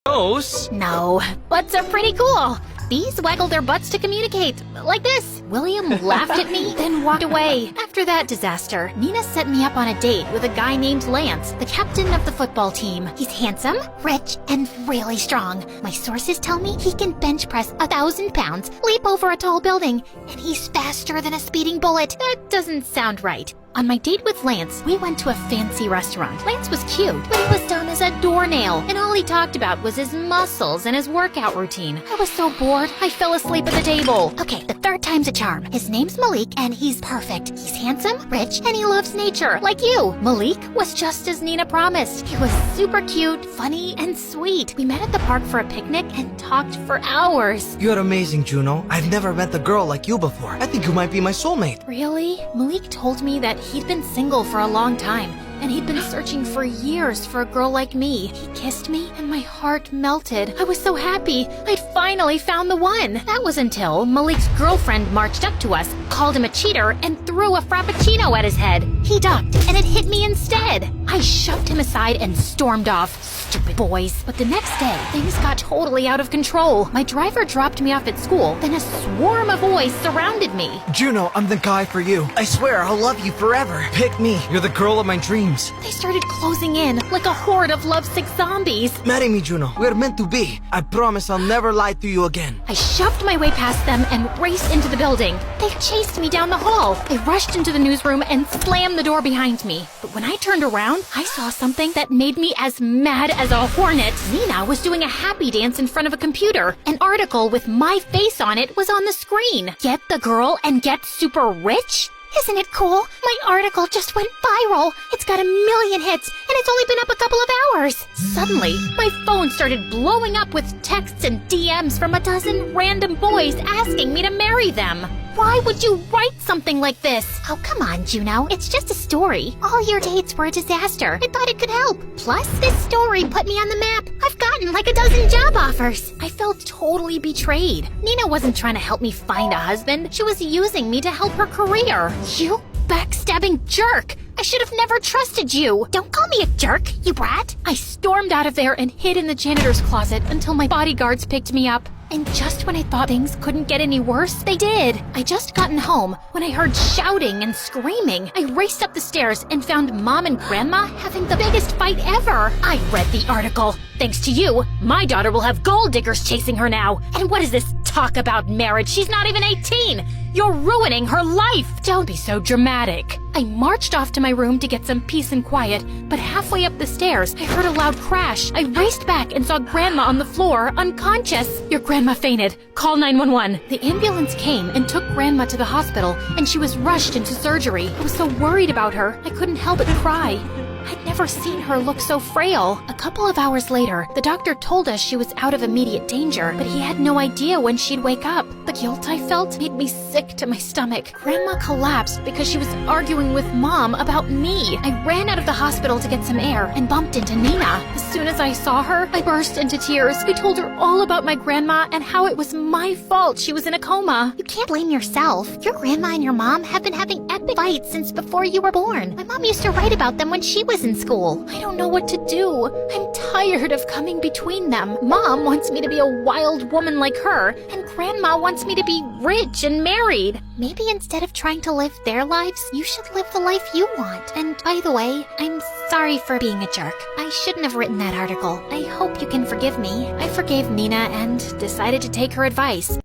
Nose? No, butts are pretty cool. Bees waggle their butts to communicate, like this. William laughed at me, then walked away. After that disaster, Nina set me up on a date with a guy named Lance, the captain of the football team. He's handsome, rich, and really strong. My sources tell me he can bench press 1,000 pounds, leap over a tall building, and he's faster than a speeding bullet. That doesn't sound right. On my date with Lance, we went to a fancy restaurant. Lance was cute, but he was dumb as a doornail, and all he talked about was his muscles and his workout routine. I was so bored, I fell asleep at the table. Okay, the third time's a charm. His name's Malik, and he's perfect. He's handsome, rich, and he loves nature, like you. Malik was just as Nina promised. He was super cute, funny, and sweet. We met at the park for a picnic and talked for hours. You're amazing, Juno. I've never met a girl like you before. I think you might be my soulmate. Really? Malik told me that he'd been single for a long time, and he'd been searching for years for a girl like me. He kissed me, and my heart melted. I was so happy. I'd finally found the one. That was until Malik's girlfriend marched up to us, called him a cheater, and threw a frappuccino at his head. He ducked, and it hit me instead. I shoved him aside and stormed off. Stupid boys. But the next day, things got totally out of control. My driver dropped me off at school, then a swarm of boys surrounded me. Juno, I'm the guy for you. I swear I'll love you forever. Pick me. You're the girl of my dreams. They started closing in like a horde of lovesick zombies. Marry me, Juno. We're meant to be. I promise I'll never lie to you again. I shoved my way past them and raced into the building. They chased me down the hall. I rushed into the newsroom and slammed the door behind me. But when I turned around, I saw something that made me as mad as a hornet. Nina was doing a happy dance in front of a computer. An article with my face on it was on the screen. Get the girl and get super rich? Isn't it cool? My article just went viral. It's got 1 million hits, and it's only been up a couple of hours. Suddenly, my phone started blowing up with texts and DMs from a dozen random boys asking me to marry them. Why would you write something like this? Oh, come on, Juno. It's just a story. All your dates were a disaster. I thought it could help. Plus, this story put me on the map. I've gotten like a dozen job offers. I felt totally betrayed. Nina wasn't trying to help me find a husband. She was using me to help her career. You backstabbing jerk! I should have never trusted you! Don't call me a jerk, you brat! I stormed out of there and hid in the janitor's closet until my bodyguards picked me up. And just when I thought things couldn't get any worse, they did. I just gotten home when I heard shouting and screaming. I raced up the stairs and found Mom and Grandma having the biggest fight ever. I read the article. Thanks to you, my daughter will have gold diggers chasing her now. And what is this talk about marriage? She's not even 18. You're ruining her life. Don't be so dramatic. I marched off to my room to get some peace and quiet, but halfway up the stairs, I heard a loud crash. I raced back and saw Grandma on the floor, unconscious. Your grandma fainted. Call 911. The ambulance came and took Grandma to the hospital, and she was rushed into surgery. I was so worried about her, I couldn't help but cry. I'd never seen her look so frail. A couple of hours later, the doctor told us she was out of immediate danger, but he had no idea when she'd wake up. The guilt I felt made me sick to my stomach. Grandma collapsed because she was arguing with Mom about me. I ran out of the hospital to get some air and bumped into Nina. As soon as I saw her, I burst into tears. I told her all about my grandma and how it was my fault she was in a coma. You can't blame yourself. Your grandma and your mom have been having epic fights since before you were born. My mom used to write about them when she was in school. I don't know what to do. I'm tired of coming between them. Mom wants me to be a wild woman like her, and Grandma wants me to be rich and married. Maybe instead of trying to live their lives, you should live the life you want. And by the way, I'm sorry for being a jerk. I shouldn't have written that article. I hope you can forgive me. I forgave Nina and decided to take her advice.